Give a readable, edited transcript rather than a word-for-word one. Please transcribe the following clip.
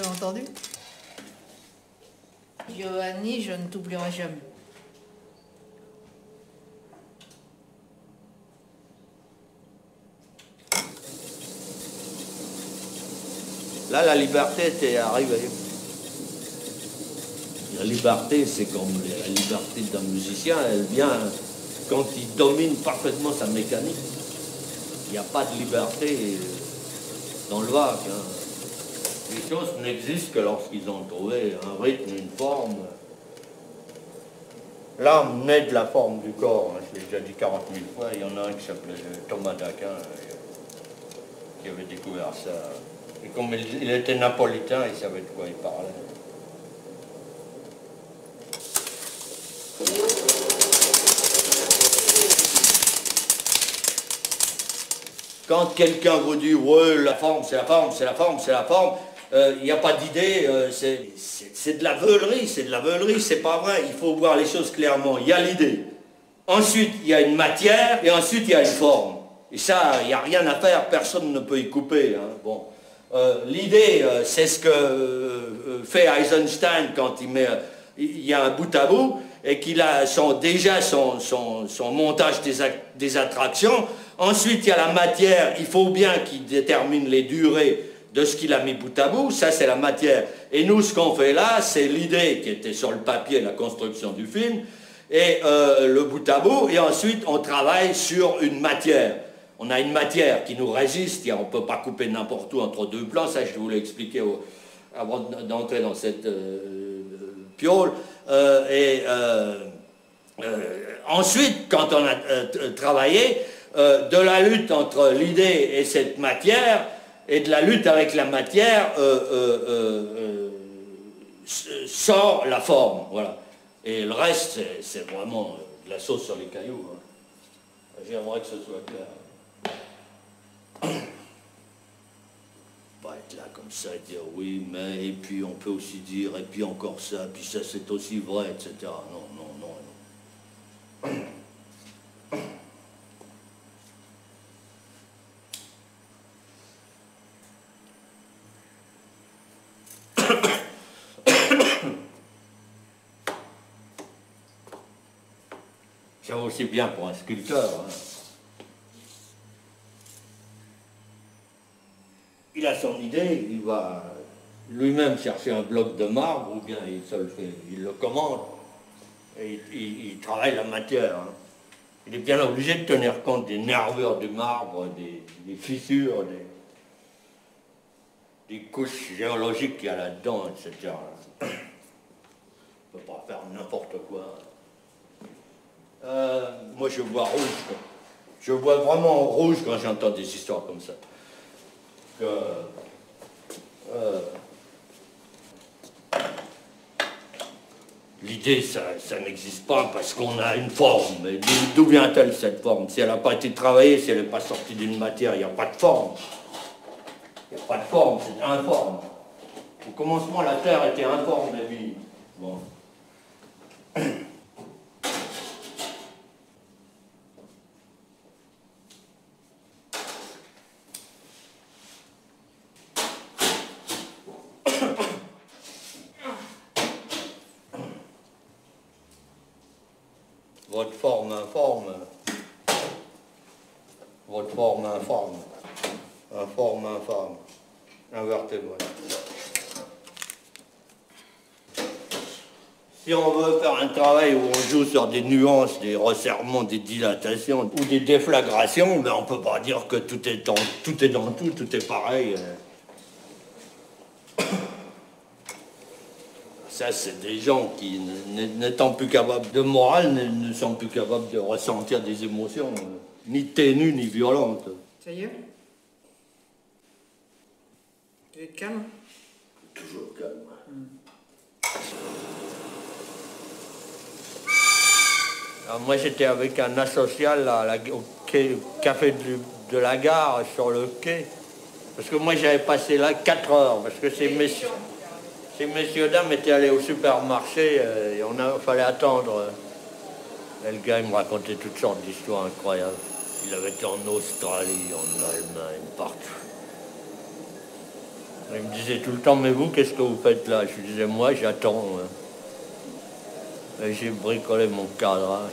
Tu as entendu? Giovanni, je ne t'oublierai jamais. Là, la liberté était arrivée. La liberté, c'est comme la liberté d'un musicien, elle vient quand il domine parfaitement sa mécanique. Il n'y a pas de liberté dans le vague. Hein. Les choses n'existent que lorsqu'ils ont trouvé un rythme, une forme. L'âme naît de la forme du corps, hein. Je l'ai déjà dit 40 000 fois. Il y en a un qui s'appelait Thomas d'Aquin, qui avait découvert ça. Et comme il était napolitain, il savait de quoi il parlait. Quand quelqu'un vous dit « ouais, la forme, c'est la forme, c'est la forme, c'est la forme », il n'y a pas d'idée, c'est de la veulerie, c'est pas vrai. Il faut voir les choses clairement. Il y a l'idée. Ensuite, il y a une matière, et ensuite, il y a une forme. Et ça, il n'y a rien à faire, personne ne peut y couper. Hein. Bon. L'idée, c'est ce que fait Eisenstein quand il y a un bout à bout, et qu'il a déjà son montage des attractions. Ensuite, il y a la matière, il faut bien qu'il détermine les durées de ce qu'il a mis bout à bout, ça c'est la matière. Et nous, ce qu'on fait là, c'est l'idée qui était sur le papier, la construction du film, et le bout à bout, et ensuite on travaille sur une matière. On a une matière qui nous résiste, on ne peut pas couper n'importe où entre deux plans, ça je vous l'ai expliqué avant d'entrer dans cette piole. Ensuite, quand on a travaillé, de la lutte entre l'idée et cette matière, et de la lutte avec la matière, sort la forme. Voilà. Et le reste, c'est vraiment de la sauce sur les cailloux. Hein. J'aimerais que ce soit clair. Pas être là comme ça et dire oui, mais, et puis on peut aussi dire, et puis encore ça, puis ça c'est aussi vrai, etc. Non, non, non, non. Ça va aussi bien pour un sculpteur. Hein. Il a son idée, il va lui-même chercher un bloc de marbre, ou bien il le commande, et il travaille la matière. Hein. Il est bien obligé de tenir compte des nervures du marbre, des fissures, des couches géologiques qu'il y a là-dedans, etc. On ne peut pas faire n'importe quoi. Moi je vois rouge, quoi. Je vois vraiment rouge quand j'entends des histoires comme ça. L'idée, ça n'existe pas parce qu'on a une forme. Mais d'où vient-elle cette forme? Si elle n'a pas été travaillée, si elle n'est pas sortie d'une matière, il n'y a pas de forme. Il n'y a pas de forme, c'est informe. Au commencement, la Terre était informe, la vie. Bon. Votre forme informe, votre forme informe, informe informe, invertébré. Si on veut faire un travail où on joue sur des nuances, des resserrements, des dilatations ou des déflagrations, ben on ne peut pas dire que tout est dans tout, tout est pareil. Ça, c'est des gens qui, n'étant plus capables de morale, ne sont plus capables de ressentir des émotions, ni ténues, ni violentes. Ça y est? Vous êtes calme? Toujours calme. Alors moi, j'étais avec un asocial au café de la gare, sur le quai, parce que moi, j'avais passé là 4 heures, parce que ces messieurs-dames étaient allés au supermarché et fallait attendre. Et le gars, il me racontait toutes sortes d'histoires incroyables. Il avait été en Australie, en Allemagne, partout. Il me disait tout le temps, mais vous, qu'est-ce que vous faites là? Je lui disais, moi, j'attends. J'ai bricolé mon cadrage.